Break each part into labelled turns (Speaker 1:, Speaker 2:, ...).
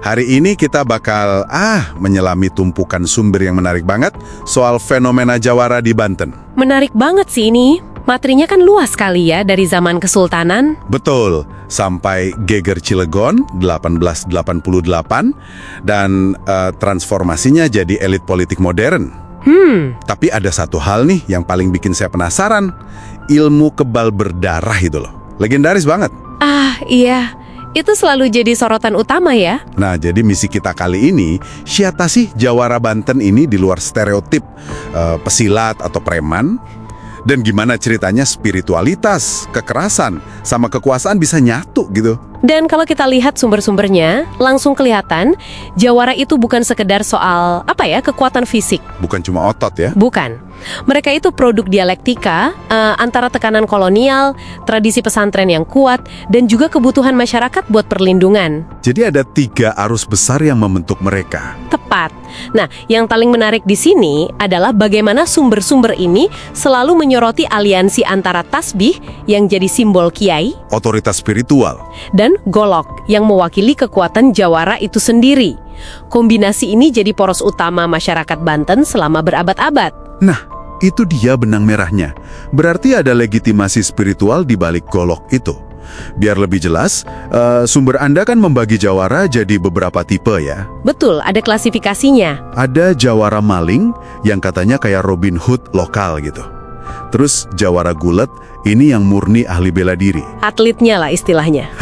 Speaker 1: Hari ini kita bakal menyelami tumpukan sumber yang menarik banget soal fenomena jawara di Banten.
Speaker 2: Menarik banget sih ini. Materinya kan luas sekali ya dari zaman Kesultanan.
Speaker 1: Betul, sampai Geger Cilegon 1888 dan transformasinya jadi elit politik modern. Tapi ada satu hal nih yang paling bikin saya penasaran. Ilmu kebal berdarah itu loh. Legendaris banget.
Speaker 2: Iya. Itu selalu jadi sorotan utama ya.
Speaker 1: Nah, jadi misi kita kali ini, siapa sih jawara Banten ini di luar stereotip pesilat atau preman? Dan gimana ceritanya spiritualitas, kekerasan, sama kekuasaan bisa nyatu gitu.
Speaker 2: Dan kalau kita lihat sumber-sumbernya, langsung kelihatan jawara itu bukan sekedar soal kekuatan fisik.
Speaker 1: Bukan cuma otot ya.
Speaker 2: Bukan. Mereka itu produk dialektika antara tekanan kolonial, tradisi pesantren yang kuat, dan juga kebutuhan masyarakat buat perlindungan.
Speaker 1: Jadi ada 3 arus besar yang membentuk mereka.
Speaker 2: Tepat. Nah, yang paling menarik di sini adalah bagaimana sumber-sumber ini selalu menyoroti aliansi antara tasbih yang jadi simbol kiai,
Speaker 1: Otoritas spiritual.
Speaker 2: dan golok yang mewakili kekuatan jawara itu sendiri. Kombinasi ini jadi poros utama masyarakat Banten selama berabad-abad.
Speaker 1: Nah, itu dia benang merahnya. Berarti ada legitimasi spiritual di balik golok itu. Biar lebih jelas, sumber Anda kan membagi jawara jadi beberapa tipe ya.
Speaker 2: Betul, ada klasifikasinya.
Speaker 1: Ada jawara maling yang katanya kayak Robin Hood lokal gitu. Terus jawara gulet, ini yang murni ahli bela diri.
Speaker 2: Atletnya lah istilahnya.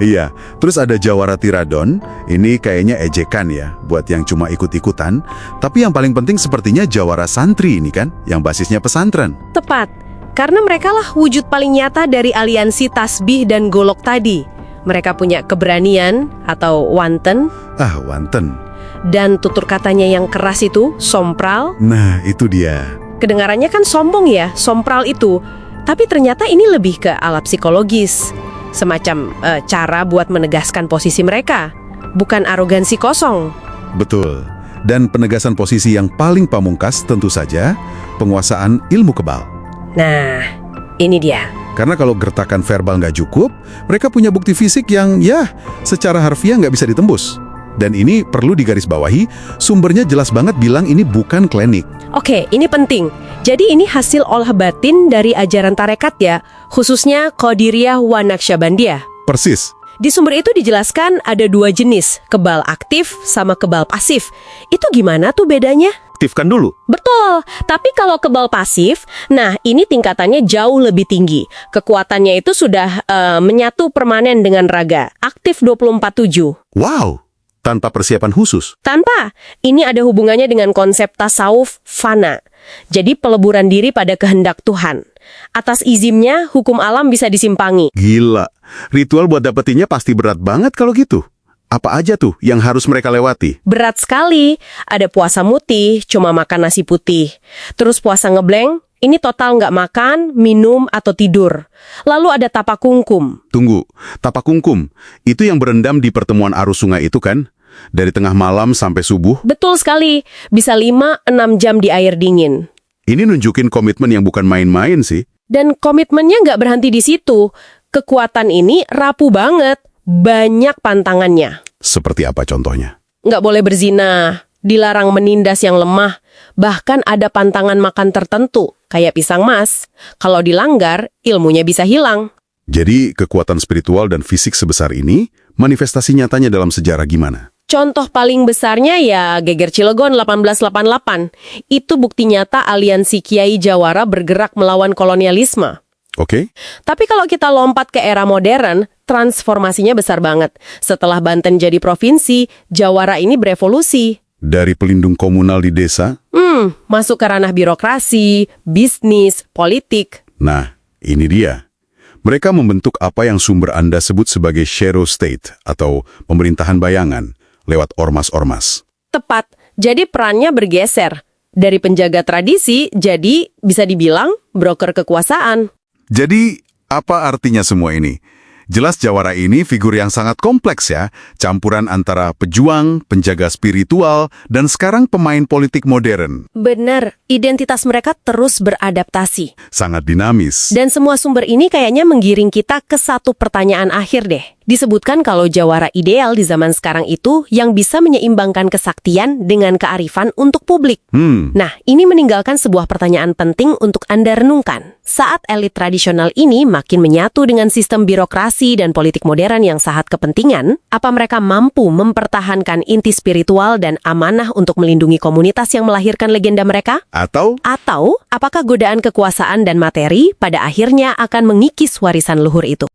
Speaker 1: Iya, terus ada jawara tiradon, ini kayaknya ejekan ya, buat yang cuma ikut-ikutan. Tapi yang paling penting sepertinya jawara santri ini kan, yang basisnya pesantren.
Speaker 2: Tepat, karena mereka lah wujud paling nyata dari aliansi tasbih dan golok tadi. Mereka punya keberanian atau wanten,
Speaker 1: Wanten.
Speaker 2: dan tutur katanya yang keras itu, sompral.
Speaker 1: Nah, itu dia.
Speaker 2: Kedengarannya kan sombong ya, sompral itu. Tapi ternyata ini lebih ke alat psikologis. Semacam cara buat menegaskan posisi mereka. Bukan arogansi kosong.
Speaker 1: Betul. Dan penegasan posisi yang paling pamungkas tentu saja penguasaan ilmu kebal.
Speaker 2: Nah, ini dia.
Speaker 1: Karena kalau gertakan verbal nggak cukup, mereka punya bukti fisik yang secara harfiah nggak bisa ditembus. Dan ini perlu digarisbawahi, sumbernya jelas banget bilang ini bukan klinik.
Speaker 2: Oke, ini penting. Jadi ini hasil olah batin dari ajaran tarekat ya, khususnya Qadiriyah wa Naqsyabandiyah.
Speaker 1: Persis.
Speaker 2: Di sumber itu dijelaskan ada 2 jenis, kebal aktif sama kebal pasif. Itu gimana tuh bedanya?
Speaker 1: Aktifkan dulu.
Speaker 2: Betul, tapi kalau kebal pasif, nah ini tingkatannya jauh lebih tinggi. Kekuatannya itu sudah menyatu permanen dengan raga, aktif 24/7.
Speaker 1: Wow, tanpa persiapan khusus.
Speaker 2: Tanpa, ini ada hubungannya dengan konsep tasawuf fana. Jadi peleburan diri pada kehendak Tuhan. Atas izimnya, hukum alam bisa disimpangi.
Speaker 1: Gila, ritual buat dapetinnya pasti berat banget kalau gitu. Apa aja tuh yang harus mereka lewati?
Speaker 2: Berat sekali. Ada puasa mutih, cuma makan nasi putih. Terus puasa ngebleng, ini total nggak makan, minum, atau tidur. Lalu ada tapakungkum.
Speaker 1: Tunggu, tapakungkum, itu yang berendam di pertemuan arus sungai itu kan? Dari tengah malam sampai subuh?
Speaker 2: Betul sekali, bisa 5-6 jam di air dingin.
Speaker 1: Ini nunjukin komitmen yang bukan main-main sih.
Speaker 2: Dan komitmennya nggak berhenti di situ. Kekuatan ini rapuh banget, banyak pantangannya.
Speaker 1: Seperti apa contohnya?
Speaker 2: Nggak boleh berzina, dilarang menindas yang lemah, bahkan ada pantangan makan tertentu, kayak pisang mas. Kalau dilanggar, ilmunya bisa hilang.
Speaker 1: Jadi kekuatan spiritual dan fisik sebesar ini, manifestasi nyatanya dalam sejarah gimana?
Speaker 2: Contoh paling besarnya ya Geger Cilegon 1888. Itu bukti nyata aliansi Kiai Jawara bergerak melawan kolonialisme.
Speaker 1: Oke?
Speaker 2: Tapi kalau kita lompat ke era modern, transformasinya besar banget. Setelah Banten jadi provinsi, Jawara ini berevolusi.
Speaker 1: Dari pelindung komunal di desa?
Speaker 2: Masuk ke ranah birokrasi, bisnis, politik.
Speaker 1: Nah, ini dia. Mereka membentuk apa yang sumber Anda sebut sebagai shadow state atau pemerintahan bayangan lewat ormas-ormas.
Speaker 2: Tepat, jadi perannya bergeser. Dari penjaga tradisi, jadi bisa dibilang broker kekuasaan.
Speaker 1: Jadi, apa artinya semua ini? Jelas Jawara ini figur yang sangat kompleks ya, campuran antara pejuang, penjaga spiritual, dan sekarang pemain politik modern.
Speaker 2: Benar, identitas mereka terus beradaptasi.
Speaker 1: Sangat dinamis.
Speaker 2: Dan semua sumber ini kayaknya menggiring kita ke satu pertanyaan akhir deh. Disebutkan kalau jawara ideal di zaman sekarang itu yang bisa menyeimbangkan kesaktian dengan kearifan untuk publik. Nah, ini meninggalkan sebuah pertanyaan penting untuk Anda renungkan. Saat elit tradisional ini makin menyatu dengan sistem birokrasi dan politik modern yang sangat kepentingan, apa mereka mampu mempertahankan inti spiritual dan amanah untuk melindungi komunitas yang melahirkan legenda mereka?
Speaker 1: Atau
Speaker 2: Atau, apakah godaan kekuasaan dan materi pada akhirnya akan mengikis warisan luhur itu?